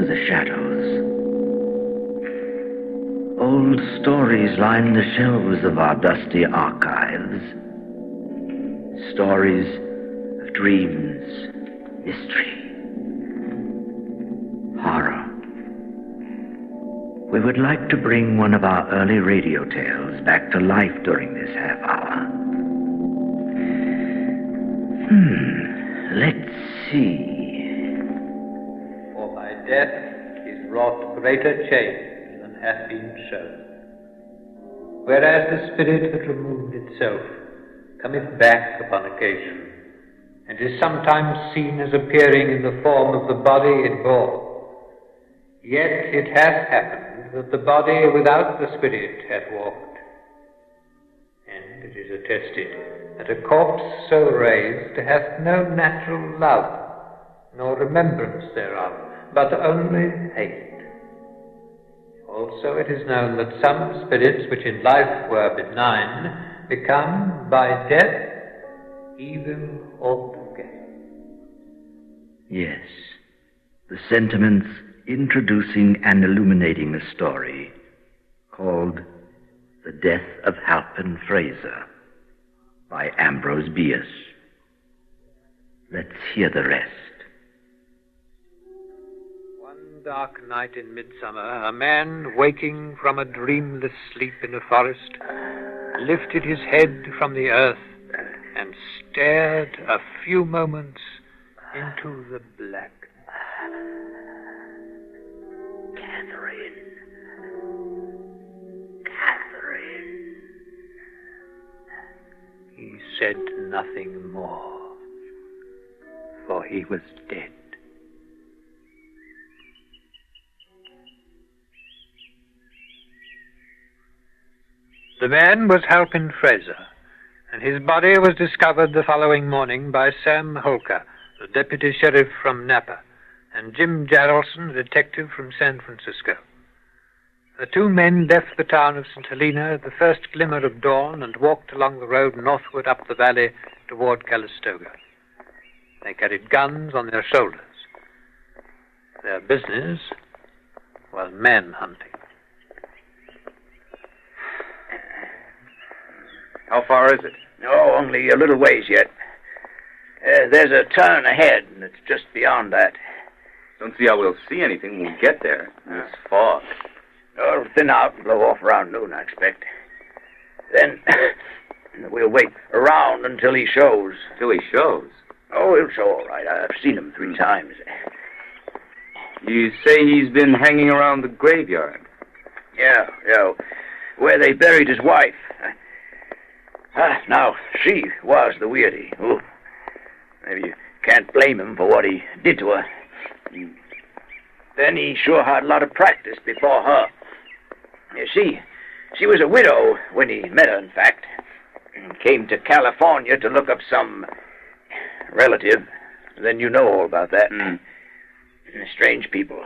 to the shadows. Old stories line the shelves of our dusty archives. Stories of dreams, mystery, horror. We would like to bring one of our early radio tales back to life during this half hour. Let's see. For by death is wrought greater change than hath been shown. Whereas the spirit that removed itself cometh back upon occasion, and is sometimes seen as appearing in the form of the body it bore, yet it hath happened that the body without the spirit hath walked, and it is attested that a corpse so raised hath no natural love, nor remembrance thereof, but only hate. Also it is known that some spirits which in life were benign become by death evil altogether. Yes, the sentiments introducing and illuminating a story called The Death of Halpin Fraser by Ambrose Bierce. Let's hear the rest. One dark night in midsummer, a man waking from a dreamless sleep in a forest lifted his head from the earth and stared a few moments into the black. Catherine. He said nothing more, for he was dead. The man was Halpin Frayser, and his body was discovered the following morning by Sam Holker, the deputy sheriff from Napa, and Jim Jarrelson, a detective from San Francisco. The two men left the town of Saint Helena at the first glimmer of dawn and walked along the road northward up the valley toward Calistoga. They carried guns on their shoulders. Their business was man-hunting. How far is it? Oh, only a little ways yet. There's a turn ahead, and it's just beyond that. Don't see how we'll see anything when we get there. It's fog. It'll thin out and blow off around noon, I expect. Then we'll wait around until he shows. Till he shows? Oh, he'll show all right. I've seen him 3 times. You say he's been hanging around the graveyard? Yeah, where they buried his wife. Now, she was the weirdie. Ooh. Maybe you can't blame him for what he did to her. Then he sure had a lot of practice before her. She was a widow when he met her, in fact. Came to California to look up some relative. Then you know all about that. Strange people.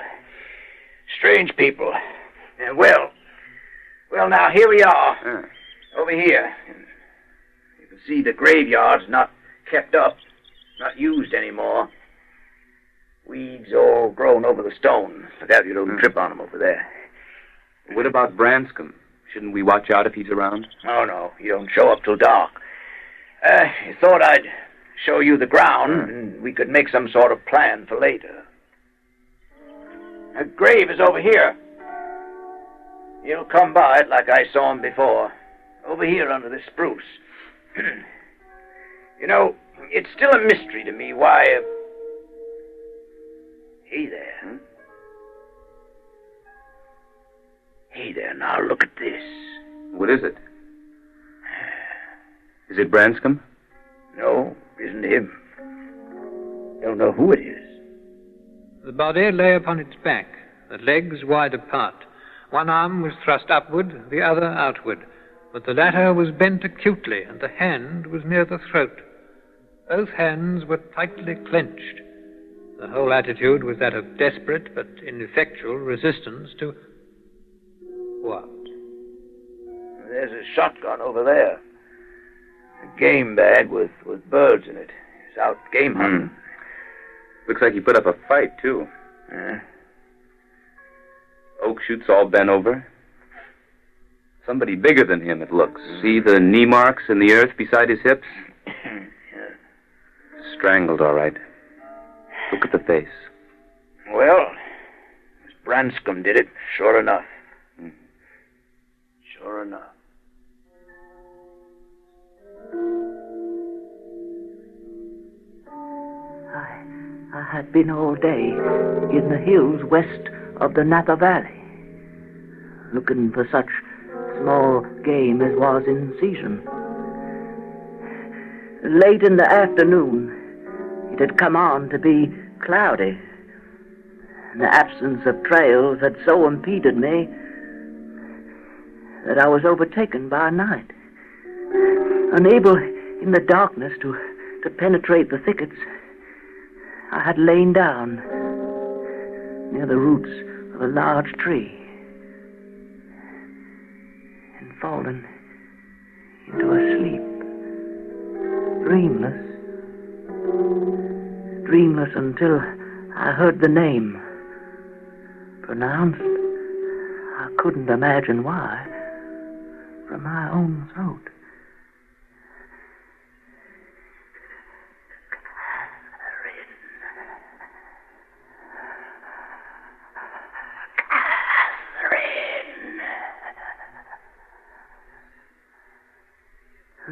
Well, now here we are. Over here. You can see the graveyard's not kept up. Not used anymore. Weeds all grown over the stone. Look out you don't trip on them over there. What about Branscombe? Shouldn't we watch out if he's around? Oh, no. He don't show up till dark. Thought I'd show you the ground, and we could make some sort of plan for later. A grave is over here. You'll come by it like I saw him before. Over here under this spruce. You know, it's still a mystery to me why... Hey there. Hey there, now look at this. What is it? Is it Branscombe? No, isn't him. Don't know who it is. The body lay upon its back, the legs wide apart. One arm was thrust upward, the other outward, but the latter was bent acutely, and the hand was near the throat. Both hands were tightly clenched. The whole attitude was that of desperate but ineffectual resistance to... what? There's a shotgun over there. A game bag with birds in it. He's out game hunting. Looks like he put up a fight, too. chutes all bent over. Somebody bigger than him, it looks. See the knee marks in the earth beside his hips? Strangled, all right. Look at the face. Well, Branscombe did it, sure enough. Sure enough. I had been all day in the hills west of the Napa Valley, looking for such small game as was in season. Late in the afternoon, it had come on to be cloudy. The absence of trails had so impeded me that I was overtaken by night. Unable in the darkness to penetrate the thickets, I had lain down near the roots of a large tree and fallen into a sleep, dreamless until I heard the name pronounced, I couldn't imagine why, from my own throat.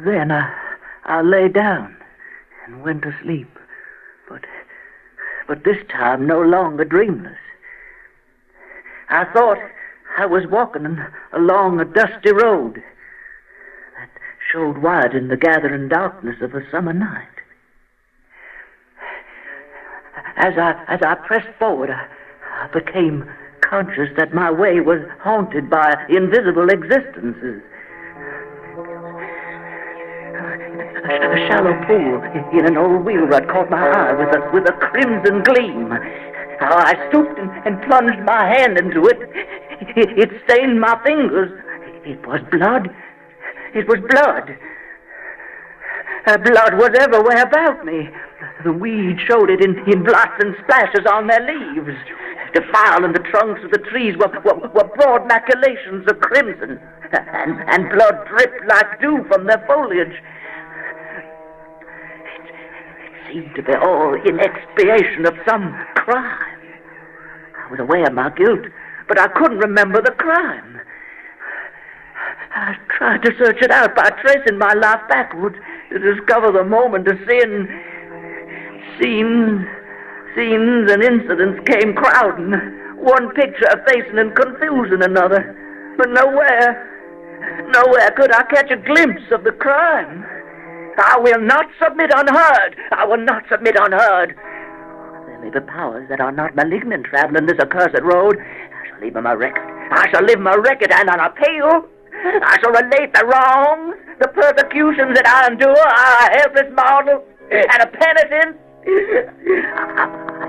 Then I lay down and went to sleep, but this time no longer dreamless. I thought I was walking along a dusty road that showed white in the gathering darkness of a summer night. As I pressed forward, I became conscious that my way was haunted by invisible existences. A shallow pool in an old wheel rut caught my eye with a crimson gleam. I stooped and plunged my hand into it. It stained my fingers. It was blood. It was blood. Blood was everywhere about me. The weeds showed it in blots and splashes on their leaves. Defiling the trunks of the trees were broad maculations of crimson, and blood dripped like dew from their foliage. Seemed to be all in expiation of some crime. I was aware of my guilt, but I couldn't remember the crime. I tried to search it out by tracing my life backwards to discover the moment of sin. Scenes and incidents came crowding, one picture effacing and confusing another, but nowhere could I catch a glimpse of the crime. I will not submit unheard. I will not submit unheard. There may be powers that are not malignant traveling this accursed road. I shall leave my record. I shall live my record, and on appeal, I shall relate the wrongs, the persecutions that I endure. I a helpless mortal and a penitent. I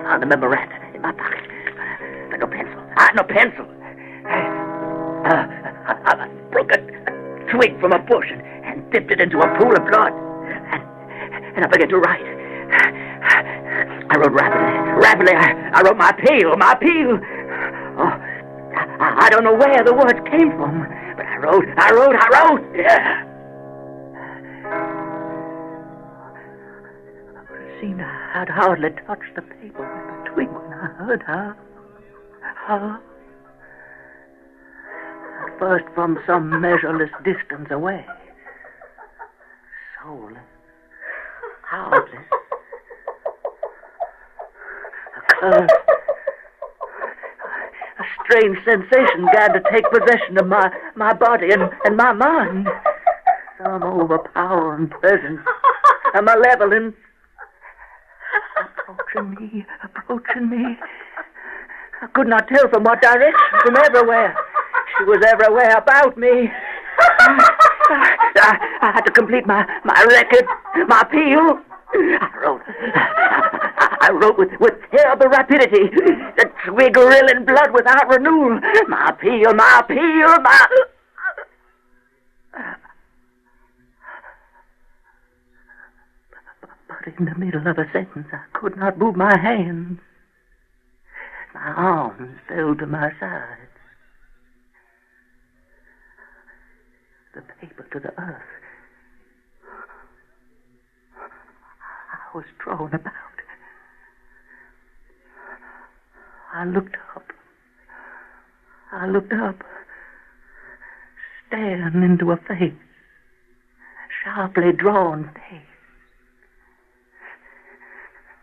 found a memorandum in my pocket, but no pencil. I had no pencil. I broke a twig from a bush and dipped it into a pool of blood. And I began to write. I wrote rapidly. I wrote my appeal. Oh, I don't know where the words came from, but I wrote. Yeah. It seemed I'd hardly touched the paper with the twig when I heard her. At first from some measureless distance away. Soulless. Hardly. A curse. A strange sensation began to take possession of my body and my mind. Some overpowering presence, a malevolence. Approaching me. I could not tell from what direction, from everywhere. She was everywhere about me. I had to complete my record, my appeal. I wrote with terrible rapidity, the twig rilling blood without renewal. My appeal. But in the middle of a sentence, I could not move my hands. My arms fell to my sides. the paper to the earth. I was thrown about. I looked up, staring into a face, sharply drawn face,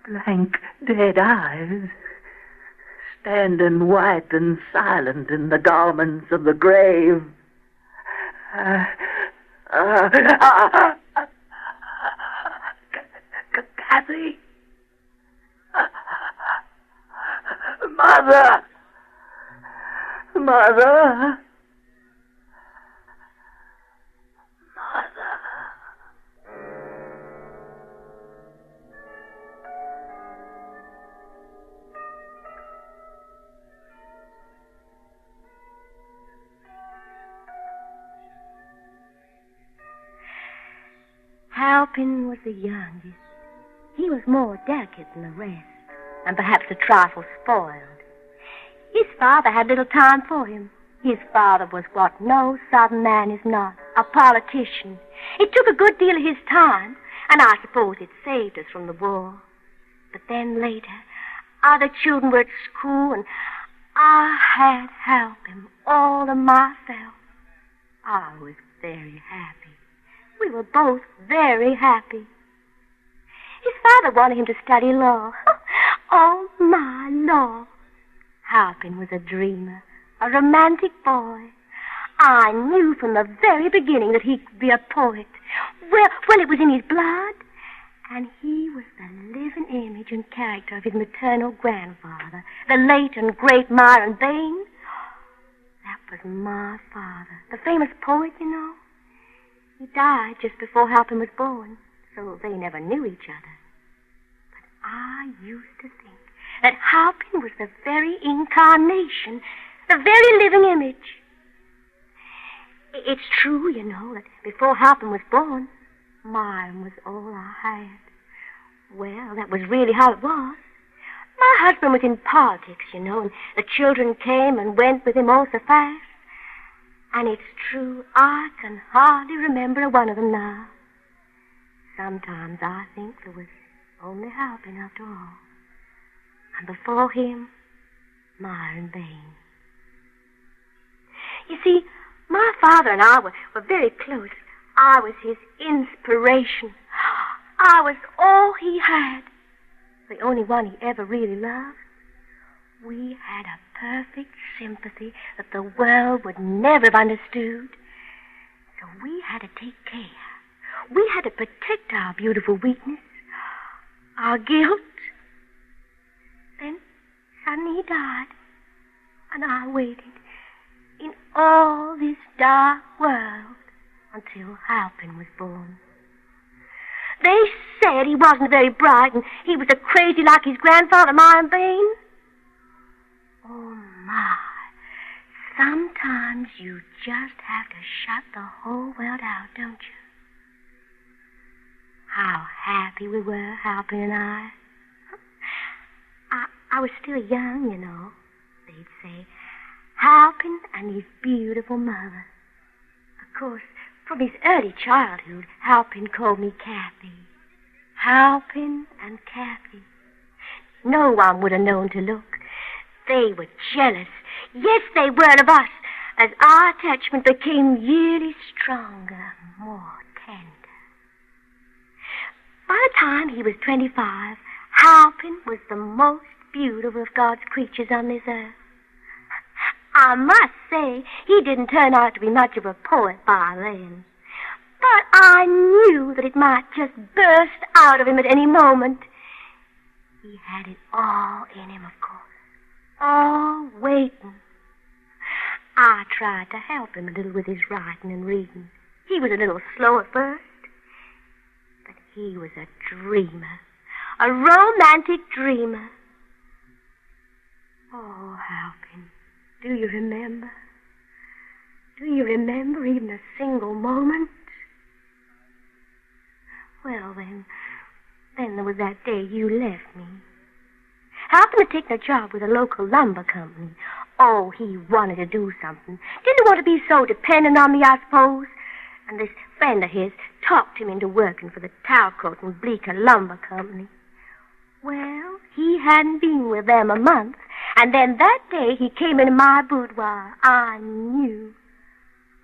blank, dead eyes, standing white and silent in the garments of the grave. Kathy? Mother! Mother! Halpin was the youngest. He was more delicate than the rest, and perhaps a trifle spoiled. His father had little time for him. His father was what no southern man is not, a politician. It took a good deal of his time, and I suppose it saved us from the war. But then later, other children were at school, and I had Halpin all to myself. I was very happy. We were both very happy. His father wanted him to study law. Oh, my law. Halpin was a dreamer, a romantic boy. I knew from the very beginning that he could be a poet. Well, it was in his blood. And he was the living image and character of his maternal grandfather, the late and great Myron Bayne. That was my father, the famous poet, you know. He died just before Halpin was born, so they never knew each other. But I used to think that Halpin was the very incarnation, the very living image. It's true, you know, that before Halpin was born, Myron was all I had. Well, that was really how it was. My husband was in politics, you know, and the children came and went with him all so fast. And it's true, I can hardly remember one of them now. Sometimes I think there was only Halpin after all. And before him, Myron Bayne. You see, my father and I were very close. I was his inspiration. I was all he had. The only one he ever really loved. We had a perfect sympathy that the world would never have understood. So we had to take care. We had to protect our beautiful weakness, our guilt. Then suddenly he died, and I waited in all this dark world until Halpin was born. They said he wasn't very bright, and he was a crazy like his grandfather, Myron Bayne. Oh, my. Sometimes you just have to shut the whole world out, don't you? How happy we were, Halpin and I. I was still young, you know. They'd say, Halpin and his beautiful mother. Of course, from his early childhood, Halpin called me Kathy. Halpin and Kathy. No one would have known to look. They were jealous. Yes, they were of us, as our attachment became yearly stronger, more tender. By the time he was 25, Halpin was the most beautiful of God's creatures on this earth. I must say, he didn't turn out to be much of a poet by then. But I knew that it might just burst out of him at any moment. He had it all in him, of course. All waiting. I tried to help him a little with his writing and reading. He was a little slow at first. But he was a dreamer. A romantic dreamer. Oh, Halpin, do you remember? Do you remember even a single moment? Well, then there was that day you left me. Halpin had taken a job with a local lumber company. Oh, he wanted to do something. Didn't want to be so dependent on me, I suppose. And this friend of his talked him into working for the Talcoat and Bleecker Lumber Company. Well, he hadn't been with them a month, and then that day he came into my boudoir. I knew.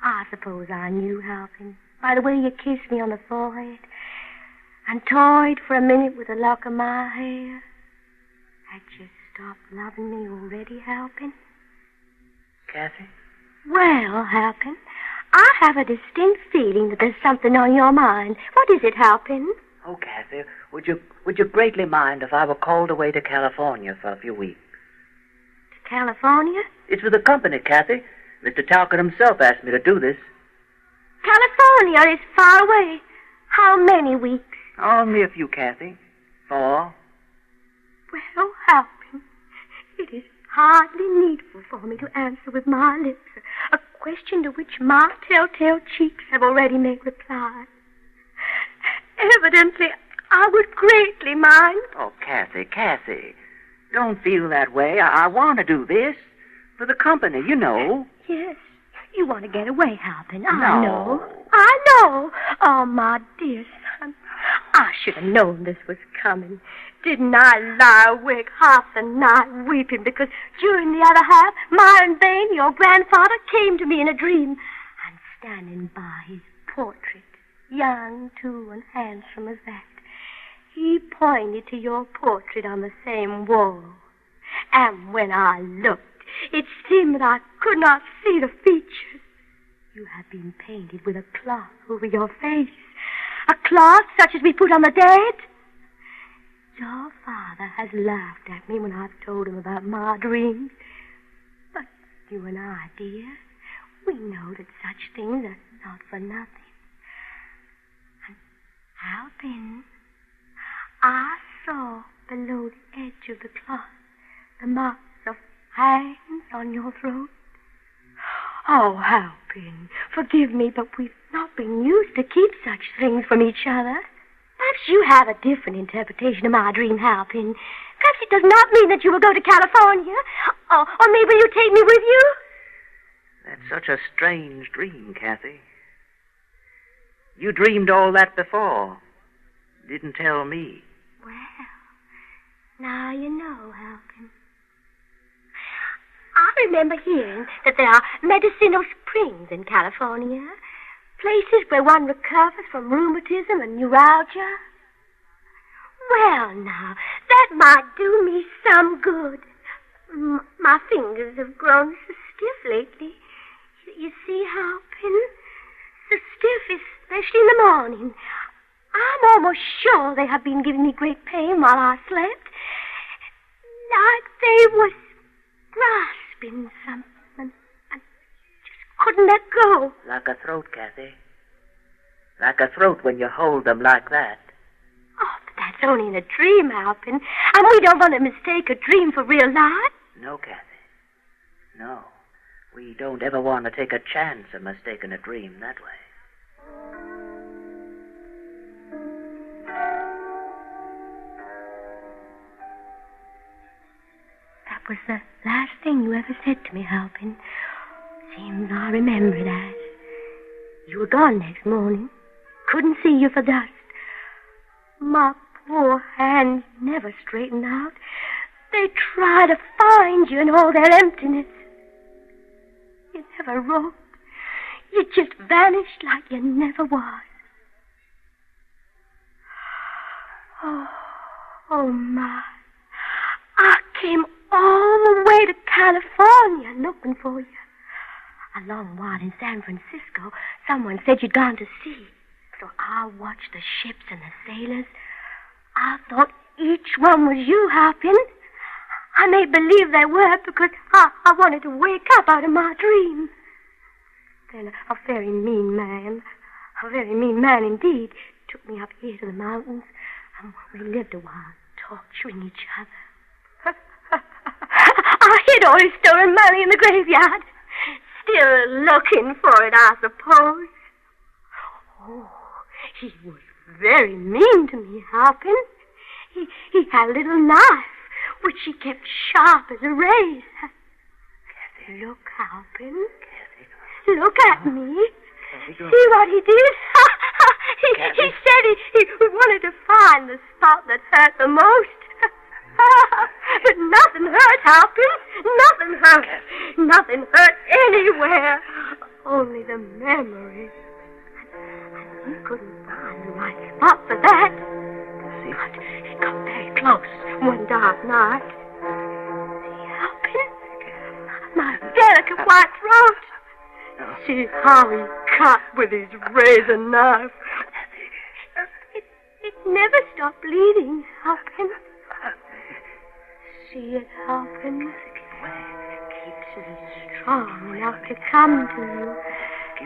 I suppose I knew, Halpin, by the way you kissed me on the forehead and toyed for a minute with the lock of my hair. Had you stopped loving me already, Halpin? Kathy? Well, Halpin, I have a distinct feeling that there's something on your mind. What is it, Halpin? Oh, Kathy, would you greatly mind if I were called away to California for a few weeks? To California? It's with the company, Kathy. Mr. Talcott himself asked me to do this. California is far away. How many weeks? Only a few, Kathy. 4. Well, Halpin, it is hardly needful for me to answer with my lips a question to which my telltale cheeks have already made reply. Evidently, I would greatly mind. Oh, Kathy, don't feel that way. I want to do this. For the company, you know. Yes, you want to get away, Halpin. No. I know. Oh, my dear son, I should have known this was coming. Didn't I lie awake half the night weeping because during the other half, Myron Bain, your grandfather, came to me in a dream. And standing by his portrait, young, too, and handsome as that, he pointed to your portrait on the same wall. And when I looked, it seemed that I could not see the features. You have been painted with a cloth over your face. A cloth such as we put on the dead. Your father has laughed at me when I've told him about my dreams. But you and I, dear, we know that such things are not for nothing. And Halpin, I saw below the edge of the cloth the marks of hands on your throat. Oh, Halpin, forgive me, but we've not been used to keep such things from each other. Perhaps you have a different interpretation of my dream, Halpin. Perhaps it does not mean that you will go to California. Or maybe you take me with you. That's such a strange dream, Kathy. You dreamed all that before. Didn't tell me. Well, now you know, Halpin. I remember hearing that there are medicinal springs in California. Places where one recovers from rheumatism and neuralgia. Well, now, that might do me some good. My fingers have grown so stiff lately. You see, Halpin? So stiff, especially in the morning. I'm almost sure they have been giving me great pain while I slept. Like they was grasping something. Couldn't let go. Like a throat, Kathy. Like a throat when you hold them like that. Oh, but that's only in a dream, Halpin. And we don't want to mistake a dream for real life. No, Kathy. No. We don't ever want to take a chance of mistaking a dream that way. That was the last thing you ever said to me, Halpin. Seems I remember that. You were gone next morning. Couldn't see you for dust. My poor hands never straightened out. They try to find you in all their emptiness. You never wrote. You just vanished like you never was. Oh, my. I came all the way to California looking for you. A long while in San Francisco, someone said you'd gone to sea. So I watched the ships and the sailors. I thought each one was you, Halpin. I made believe they were because I wanted to wake up out of my dream. Then a very mean man indeed, took me up here to the mountains, and we lived a while torturing each other. I hid all his stolen money in the graveyard. Still looking for it, I suppose. Oh, he was very mean to me, Halpin. He had a little knife, which he kept sharp as a razor. Kathy, look, Halpin. Kathy. Look at me. See what he did? he said he wanted to find the spot that hurt the most. But nothing hurt, Halpin. Nothing hurt. Nothing hurt anywhere. Only the memories. And he couldn't find the right spot for that. But he got very close one dark night. See, Halpin? My delicate white throat. See how he cut with his razor knife. It never stopped bleeding, Halpin. See it, Halpin. Keeps me strong enough to come to you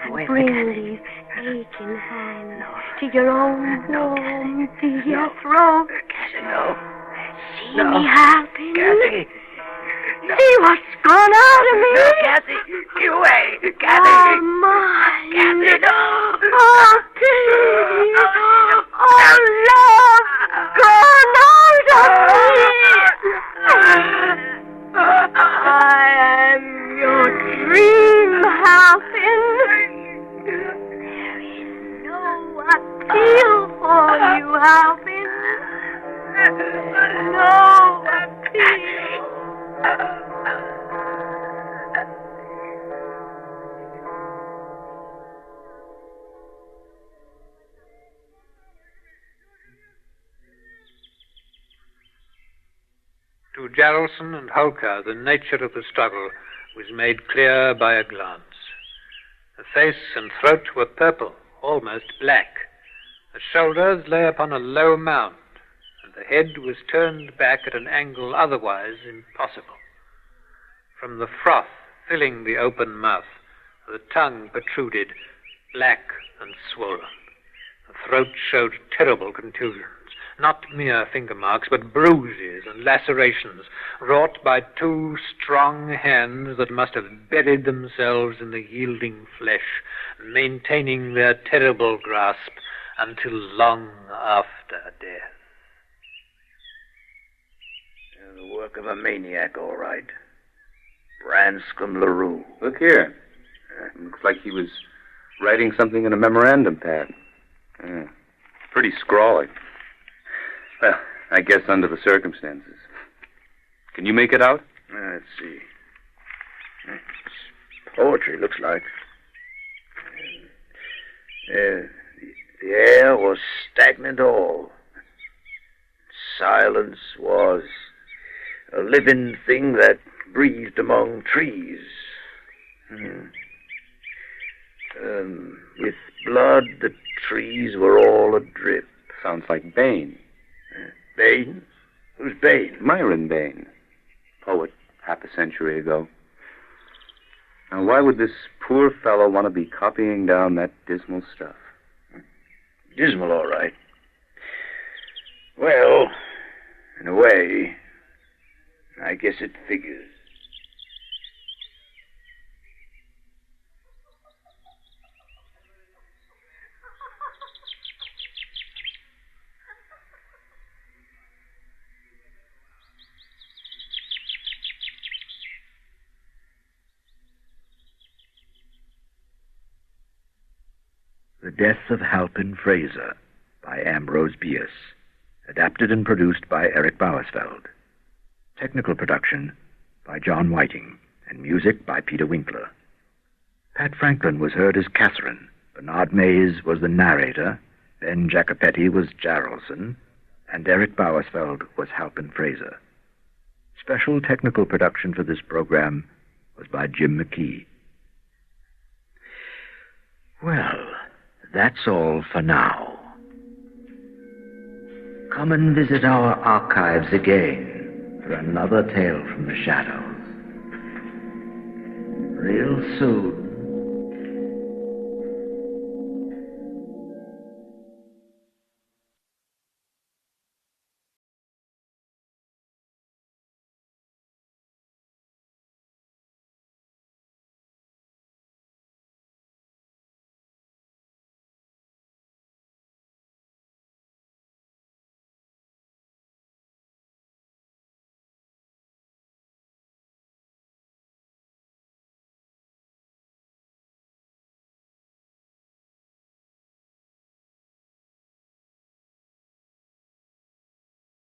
and bring these aching hands to your own warm, dear throat. See me, Halpin. See what's gone out of me? Cassie, get away! Cassie! Oh, mine. Cassie, no! Oh, please! Oh, love gone out of me! I am your dream, Halpin. There is no appeal for you, Halpin. No appeal. To Jarlson and Holker, the nature of the struggle was made clear by a glance. The face and throat were purple, almost black. The shoulders lay upon a low mound, and the head was turned back at an angle otherwise impossible. From the froth filling the open mouth, the tongue protruded, black and swollen. The throat showed terrible contusions. Not mere finger marks, but bruises and lacerations wrought by two strong hands that must have buried themselves in the yielding flesh, maintaining their terrible grasp until long after death. The work of a maniac, all right. Branscombe LaRue. Look here. Looks like he was writing something in a memorandum pad. Pretty scrawly. Well, I guess under the circumstances. Can you make it out? Let's see. It's poetry, looks like. The air was stagnant all. Silence was a living thing that breathed among trees. With blood, the trees were all adrip. Sounds like Bain. Bain? Who's Bain? Myron Bain. Poet half a century ago. Now, why would this poor fellow want to be copying down that dismal stuff? Dismal, all right. Well, in a way, I guess it figures. The Death of Halpin Fraser by Ambrose Bierce. Adapted and produced by Eric Bauersfeld. Technical production by John Whiting, and music by Peter Winkler. Pat Franklin was heard as Catherine. Bernard Mays was the narrator. Ben Jacopetti was Jarlson, and Eric Bauersfeld was Halpin Frayser. Special technical production for this program was by Jim McKee. Well, that's all for now. Come and visit our archives again for another tale from the shadows. Real soon.